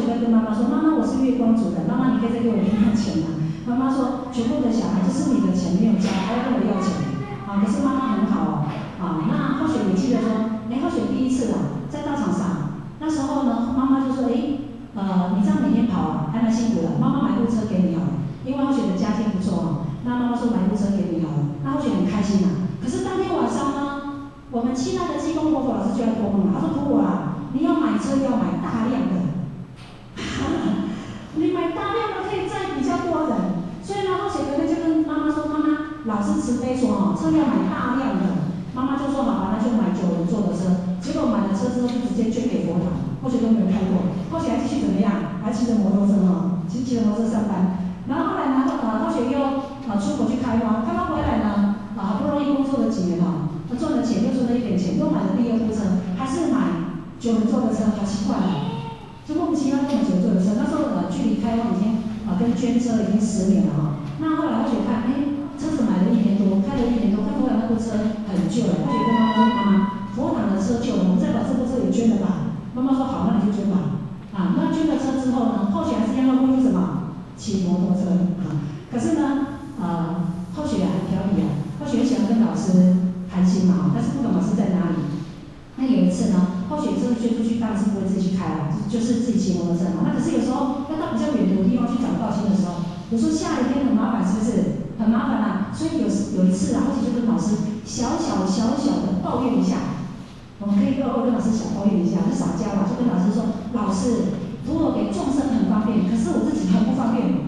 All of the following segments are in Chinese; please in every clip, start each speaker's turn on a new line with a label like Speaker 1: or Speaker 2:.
Speaker 1: 在跟妈妈说：“妈妈，我是月光族的，妈妈你可以再给我零用钱吗？”妈妈说：“全部的小孩，这是你的钱没有交，还要跟我要钱。”啊，可是妈妈很好哦。啊，那后雪也记得说，后雪第一次在道场上，那时候呢，妈妈就说：“你这样每天跑还蛮辛苦的，妈妈买部车给你好了。”因为后雪的家境不错哦，那妈妈说买部车给你好了，那后雪很开心可是当天晚上呢，我们亲爱的济公活佛老师就来托梦了，他说：“托我你要买车要买大量的，你买大量的可以载比较多人。”所以呢，后雪哥哥就跟妈妈说：“妈妈，老师慈悲说车要买大量的。”妈妈就说：“好吧，那就买9人座的车。”结果买了车之后就直接捐给佛堂，后雪都没有开过，后雪还继续怎么样？还骑着摩托车骑着摩托车上班。然后后来呢，后雪又出国去开花，开花回来呢，好不容易工作了几年赚了钱，又存了一点钱，又买了第2部车，还是买9人座的车，好奇怪就莫名其妙买9人座的车。那时候距离开花已经跟捐车已经10年了那后来后雪看，车子买了1年多，开了1年多，看回来那部车很旧了。后雪跟妈妈说：“妈妈，佛堂的车旧了，我们再把这部车也捐了吧。”妈妈说：“好，那你就捐吧。”那捐了车之后呢，后雪还是一样要过去什么？骑摩托车可是呢，后雪很调皮后雪喜欢跟老师谈心嘛，但是不懂老师在哪里。那有一次呢，后雪真的捐出去，当然是不会自己去开就是自己骑摩托车那可是有时候要到比较远的地方去找道亲的时候，有时候下雨天很麻烦，是不是？很麻烦所以有一次后雪就跟老师小的抱怨一下。我们可以跟老师小抱怨一下，就撒娇就跟老师说：“老师，托我给众生很方便，可是我自己很不方便。”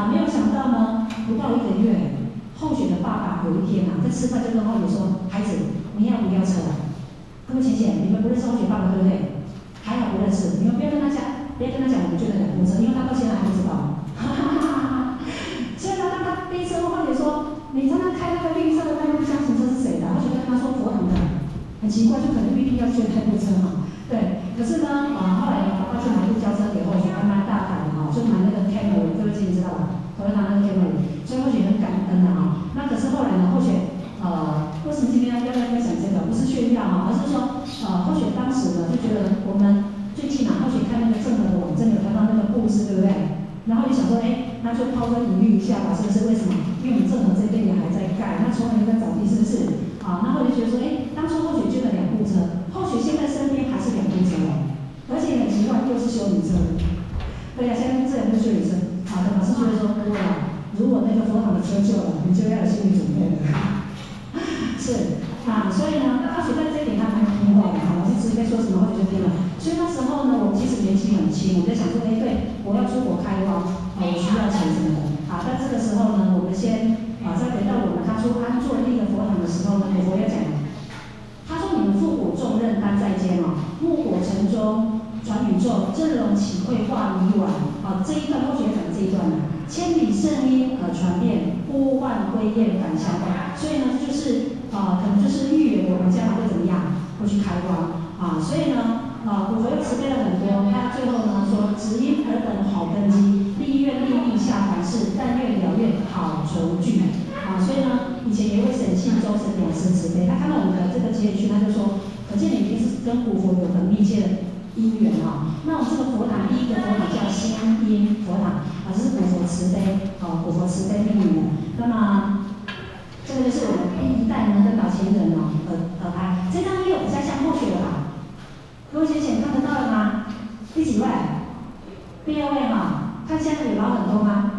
Speaker 1: 没有想到呢，不到1个月，后雪的爸爸有一天在吃饭就跟后雪说：“孩子，你要不要车？”各位浅浅，你们不认识后雪爸爸对不对？还好不认识，你们不要跟他讲，我们捐了2部车，因为他到现在还不知道。所以呢，当他第一次问后雪说：“你常常开那个绿色的那部厢型车是谁的？”后雪跟他说：“佛堂的。”很奇怪，就可能不一定要捐太部车对。可是呢，后来呢，爸爸就买部轿车给后雪，还蛮大台的就买那个 Camry， 各位知道吧？头一拿那个 Camry， 所以后雪很感恩那可是后来呢，后雪为什么今天要分享这个？不是炫耀而是说后雪当时呢就觉得我们最近后雪看那个正和的网站有谈到那个故事，对不对？然后就想说，那就抛砖引玉一下吧，是不是？为什么？因为我们正和这边也还在盖，那从来没在找地，是不是？然后就觉得说，当初后雪捐了2部车，后雪现在身边还是2部车而且很奇怪，又是修理车。对现在这2部修理车，老师觉得说，如果那个佛堂的车旧了，你就要有心理准备了。是所以呢，后雪在这一点还蛮听话的老师直接说什么后雪就听了。所以那时候呢，我其实年纪很轻，我在想说，对，我要出国开荒，我需要钱什么的。但这个时候呢，我们先再回到我们当初安坐第一个佛堂的时候呢，佛要讲，他说：“你们复古重任担在肩木果城中传宇宙，真容启慧化迷惘。”这一段后学讲这一段千里圣音传遍，呼唤归雁返乡外。所以呢，就是可能就是预言我们将来会怎么样，会去开荒所以呢，古佛又慈悲了很多。他最后呢说：“只因尔等好根基，力愿立命下凡世，但愿了愿好酬聚。”所以呢，以前有一位沈信周沈两师慈悲，他看到我们的这个结语区，他就说：“可见你一定是跟古佛有很密切的因缘那我们这个佛堂第一个佛堂叫心因佛堂这是古佛慈悲古佛慈悲命名的。那么这个就是我们第一代呢跟老前人合拍。这张也有比较像后学的吧？各位学姐看得到了吗？第几位？第2位看现在有老很多吗？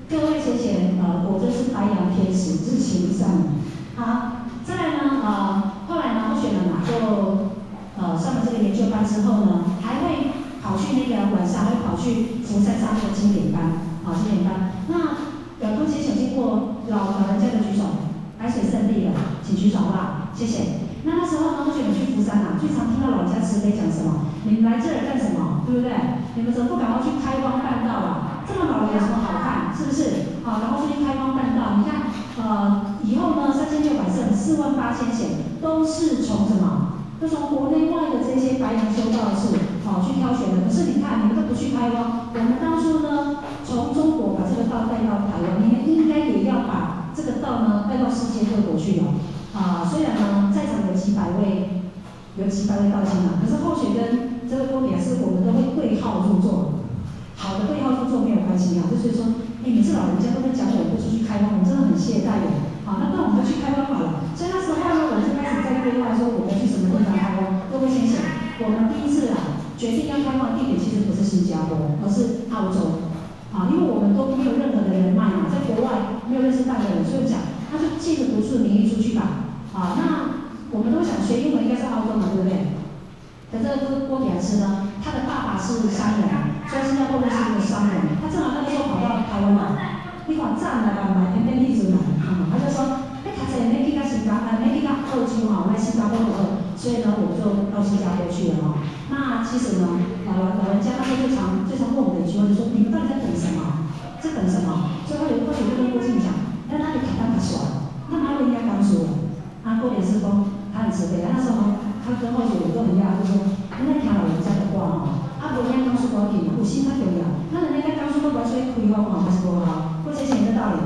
Speaker 1: 各位学姐我真是白羊天使，日行善。好，再来呢后来呢后学人就上了这个研究班之后呢，还会跑去那个晚上会跑去福山上那个经典班经典班。那各位学姐有经过老人家的举手，白水圣地了，请举手好不好？谢谢。那时候呢，后学们去福山最常听到老人家慈悲讲什么？你们来这儿干什么？对不对？你们怎么不赶快去开荒办道这么老人有什么好看？是不是？然后去开荒办道，你看以后呢3600圣48000显都是从什么？都从国内外的这些白羊修道士去挑选的。可是你看，你们都不去开荒，我们当初呢从中国把这个道带到台湾，你们应该也要把这个道呢带到世界各国去虽然呢在场有几百位道亲可是后学跟这个公点是我们都会对号入座，好的对号入座没有关系啊，就是说，每次老人家都会讲我不出去开荒，我真的很懈怠的，好，那我们就去开荒好了。所以那时候呢，我们就开始在规划说我们要去什么地方开荒。各位先想，我们第一次决定要开荒的地点其实不是新加坡，而是澳洲。啊，因为我们都没有任何的人脉嘛，在国外没有认识半个人，所以讲他就借着读书的名义出去吧。啊，那我们都想学英文应该是澳洲嘛，对不对？可这个郭迪亚斯呢，他的爸爸是商人，所以新加坡认识一个商人，他正好那个时候跑到台湾来，你看赞来吧，买偏偏地址来，他就说，他才没去到新加坡，没去到澳洲哈，来新加坡的，所以呢，我就到新加坡去了哈。那其实呢，老人家那时候最常问我的一句话就说，你们到底在等什么？在等什么？所以或许就跟郭靖讲，那他就谈他爽，那哪有人家刚说了？啊，郭典师公他很慈悲，那时候他跟后学我都很讶异，就说，你在听老人家的话哦，啊，无人家刚说高紧，有心较重要，那人家刚说都完全开放哦，还是不好，或者钱的道理。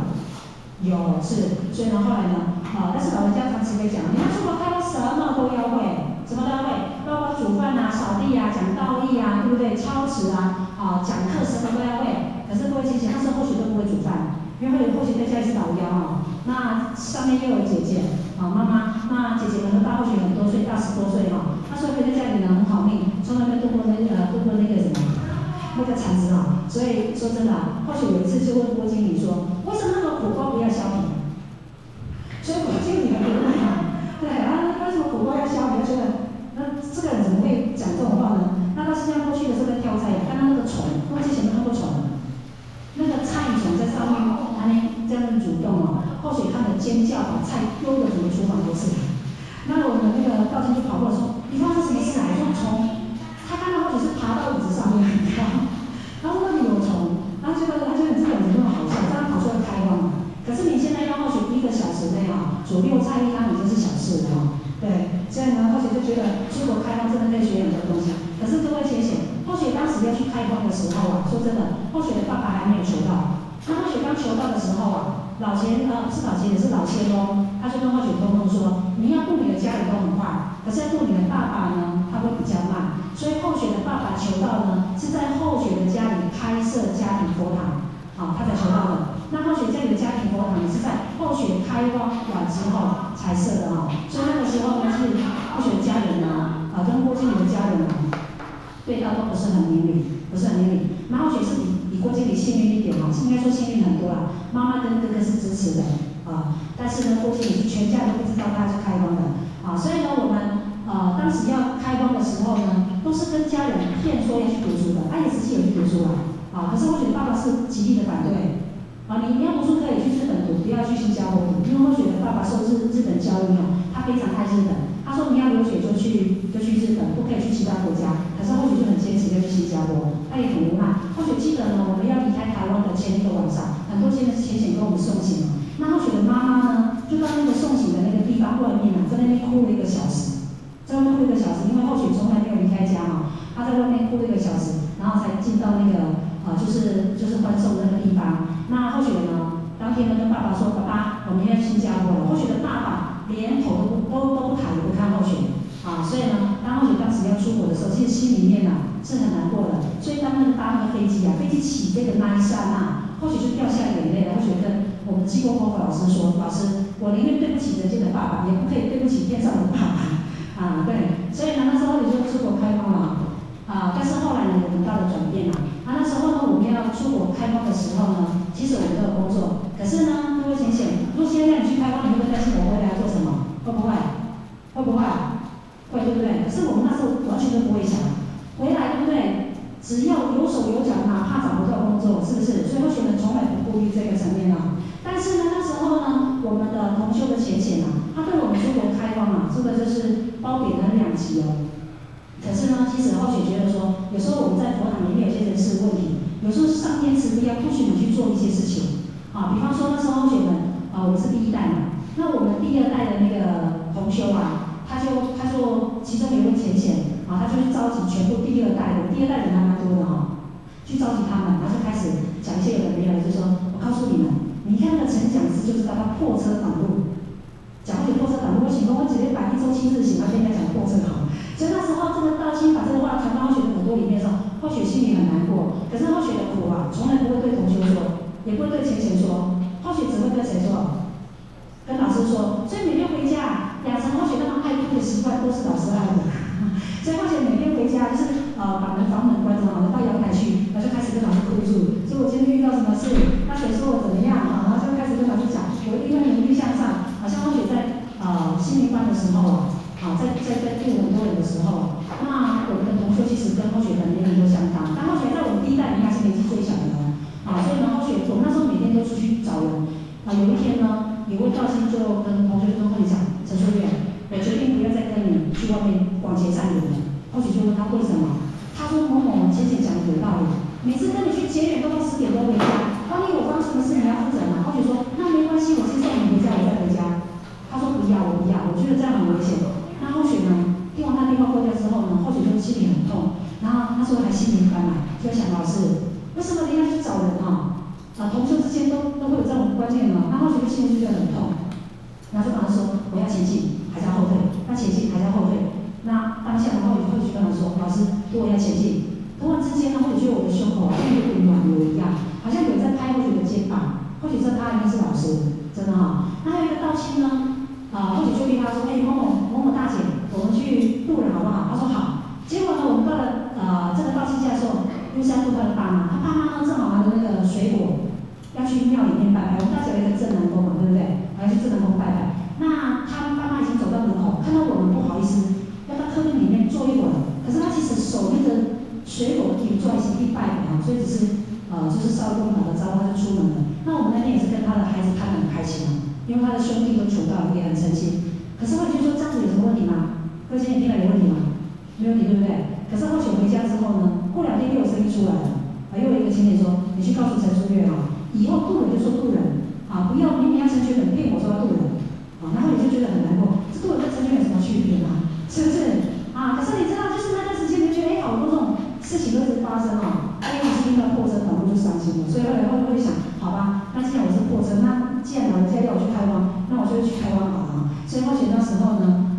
Speaker 1: 有是，所以呢，后来呢，但是老人家常慈悲讲，你要出国开荒什么都要会，什么都要会，包括煮饭啊、扫地啊、讲道义啊，对不对？操持啊，讲课什么都要会。可是各位姐姐，那时候或许都不会煮饭，因为或许在家里是老幺哦，那上面又有姐姐，妈妈，那姐姐们都大或许很多岁，大10多岁哈，那所以在家里呢很好命，从来没度过那个什么。那个铲子啊，所以说真的或许有一次就问郭经理说，为什么那个苦瓜不要削皮？所以郭经理很无奈对啊，为什么苦瓜要削皮？觉得那这个人怎么会讲这种话呢？那到新加坡去的时候在挑菜，看到那个虫，各位之前没看过虫，那个菜虫在上面，这样子蠕动哦，或许他们尖叫把菜丢的整个厨房都是。那我们那个道清就跑过来说，你发生什么事啊？我说虫。他刚刚或许是爬到椅子上面，你知道吗？然后那里有虫，然后他觉得这个人怎么好笑，这样跑出来开荒嘛。可是你现在要或许1个小时内煮6菜1汤已经是小事了对，所以呢，或许就觉得出国开荒真的可以学很多东西。可是各位浅显，或许当时要去开荒的时候说真的，或许的爸爸还没有求到。那或许刚求到的时候不是老钱也是老仙哦，他就跟或许沟通说，你要顾你的家人都很快，可是要顾你的爸爸呢，他会比较慢。所以后学的爸爸求道呢，是在后学的家里开设家庭佛堂，他才求道的。那后学家里的家庭佛堂也是在后学开荒完之后才设的所以那个时候呢，是后学的家人呢，跟郭经理的家人呢，对道都不是很明理，不是很明理。那后学是比郭经理幸运一点应该说幸运很多啦。妈妈跟哥哥是支持的但是呢，郭经理是全家都不知道他是开荒的所以呢，我们。当时要开荒的时候呢，都是跟家人骗说要去读书的，他也实际有去读书可是我觉得爸爸是极力的反对你要读书可以去日本读，不要去新加坡读，因为我觉得爸爸受日本教育他非常爱日本，他说你要留学就去日本，不可以去其他国家，可是或许就很坚持要去新加坡，他也很无奈。或许记得呢，我们要离开台湾的前1个晚上，很多先生跟我们送行那或许的妈妈呢，就到那个送行的那个地方外面在那边哭了1个小时。在外面哭1个小时，因为或许从来没有离开家他在外面哭1个小时，然后才进到那个就是欢送的那个地方。那或许呢，当天呢跟爸爸说，爸爸，我们要去新加坡了。或许的爸爸连头都不抬，也不看后许所以呢，当或许当时要出国的时候，其实心里面是很难过的。所以当那个搭那个飞机飞机起飞的那一刹那，或许就掉下眼泪了。或许跟我们机构功夫老师说，老师，我宁愿对不起人间的爸爸，也不可以对不起天上的爸爸。对，所以呢，那时候你就出国开荒了但是后来呢，有很大的转变那时候呢，我们要出国开荒的时候呢，其实我们都有工作，可是呢，各位浅显，如果现在让你去开荒，你会不会担心我回来做什么？会不会？会不会？会，对不对？可是我们那时候完全都不会想，回来对不对？只要有手有脚，哪怕找不到工作，是不是？所以或许我们从来不顾虑这个层面但是呢，那时候呢，我们的同修的浅显他对我们出国开荒这个就是褒贬很两极可是呢，其实后学觉得说，有时候我们在佛堂里面有些人事问题，有时候上天慈悲要 push 你去做一些事情比方说那时候后学们我们是第1代那我们第2代的那个同修他就其中有一位浅显他就去召集全部第2代的，第2代人还蛮多的去召集他们，然后就开始讲一些有的没有的，就说我告诉你们，你看那个陈讲师就知道他破车挡路。讲解破车挡路，我请问我直接摆1周7日行，他现在讲破车所以那时候这个道清把这个话传到学心里很难过，可是后学的苦啊，从来不会对同学说，也不会对钱钱说，后学只会跟谁说？跟老师说。所以每天回家养成后学那么爱哭的习惯，都是老师爱的。所以后学每天回家就是把房门关着，到阳台去，然后就开始跟老师哭诉，说我今天遇到什么事，那谁说我怎么样然后就开始跟老师讲，我一定会努力向上。好像后学在心灵班的时候在对很多人的时候，那我们的同学其实跟后学的年龄都相当，但后学在我们第一代应该是年纪最小的所以呢后学我们那时候每天都出去找人有一天呢，有位道心就跟同学分享，陈淑月，我决定不要再跟你去外面逛街3年了。后学就问他为什么，他说某某浅浅讲的有道理，每次跟你去结缘都到10点多回家，万一我发生什么事你要负责吗？后学说那没关系，我先送你回家，我再回家。他说不要，我不要，我觉得这样很危险。那后学呢，听完他电话挂掉之后呢，后学就心里很痛，然后那时候还心灵翻来，就想老师，为什么你要去找人同学之间都会有这种观念那后学就心里就觉得很痛，然后就跟他说我要前进，还是要后退？那前进还是要后退？那当下的后学就跟他说，老师，我要前进。突然之间呢，后学觉得我的胸口像有点暖流一样，好像有人在拍后学的肩膀，后学知道他应该是老师，真的那还有一个道亲呢。后学就逼他说，某某大姐，我们去渡人好不好？他说好。结果呢，我们到了这个道亲家的时候，又是要渡他的爸妈，他爸妈呢正好拿着那个水果要去庙里面拜拜。我们大姐有一个正南宫嘛，对不对？还要去正南宫拜拜。那他爸妈已经走到门口，看到我们不好意思，要到客厅里面坐一会儿。可是他其实手拎着水果提出来是去拜的所以只是就是稍微跟我们打个招呼他就出门了。那我们那天也是跟他的孩子看得很开心因为他的兄弟都求到，也很诚心。可是后来就说这样子有什么问题吗？各位亲，你听了有问题吗？没问题，对不对？可是后学回家之后呢，过2天又有声音出来了，又有一个青年说，你去告诉陈淑月以后渡人就说渡人不要明明要陈学本骗我说要渡人然后你就觉得很难过，这渡人跟陈学本有什么区别是不是？可是你知道，就是那段时间你就觉得，好多这种事情都一直发生因为你是遇到破车，导入就伤心了，所以后来会想，好吧，那既然我是破车，那既然老人家要我去开荒，那我就去开荒好了所以后学那时候呢，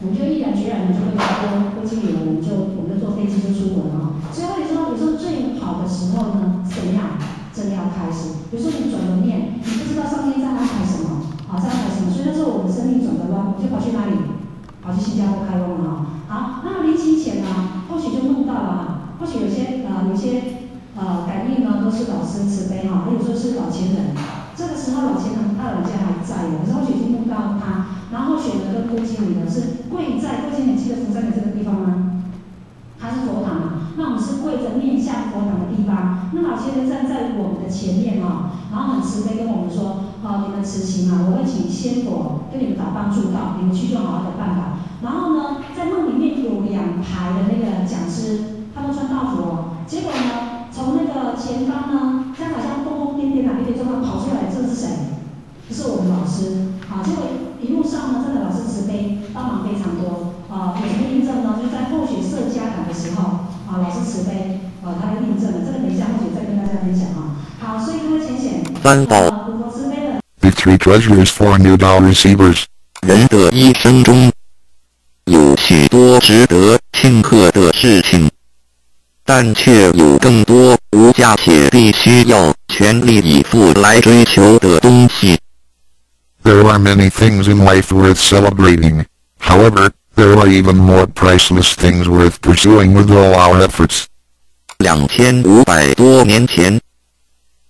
Speaker 1: 我们就毅然决然的就会多经理了，我们就坐飞机就出国了所以后来说，有时候最好的时候呢，怎么样？真的要开始。比如说你转个念，你不知道上天在安排什么在安排什么，所以那时候我们生命转个弯，我们就跑去哪里？跑去新加坡开荒了好，那么临行前或许就梦到了或许有些感应呢都是老师慈悲还有时候是老前人。这个时候老前人大人家还在可是或许已经梦到他，然后选了个郭经理呢是跪在郭经理记得福山的这个地方吗？它是佛堂那我们是跪着面向佛堂的地方，那老先生站在我们的前面然后很慈悲跟我们说你们慈行我会请仙佛跟你们打帮助到，你们去就好好的办法。然后呢，在梦里面有2排的那个讲师，他们穿道服结果呢，从那个前方呢，这样好像疯疯癫癫有点状况跑出来，这是谁？这是我们老师结果一路上呢，真的老师慈悲帮忙非常多有什么印证呢？就是在后学设家堂的时候老师慈悲他印证了，这个等一下后学再跟大家分享好，所以各位浅显古佛慈悲的
Speaker 2: The three treasures for new doll receivers。
Speaker 3: 人的一生中，有许多值得庆贺的事情，但却有更多无价且必须要全力以赴来追求的东西。
Speaker 2: There are many things in life worth celebrating. However, there are even more priceless things worth pursuing with all our efforts.
Speaker 3: 2500多年前，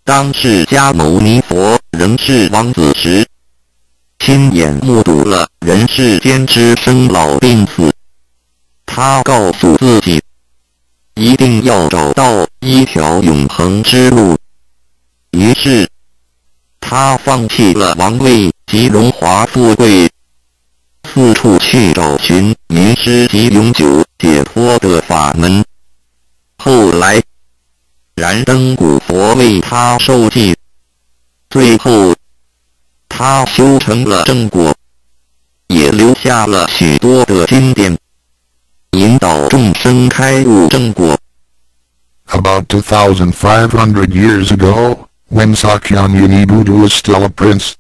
Speaker 3: 当释迦牟尼佛仍是王子时，亲眼目睹了人世间之生老病死。他告诉自己，一定要找到一条永恒之路。于是，他放弃了王位及荣华富贵，四处去找寻迷失及永久解脱的法门。后来，燃灯古佛为他受记，最后，他修成了正果，也留下了许多的经典，引导众生开悟正果。
Speaker 2: About 2,500 years ago, when Sakyamuni Buddha was still a prince,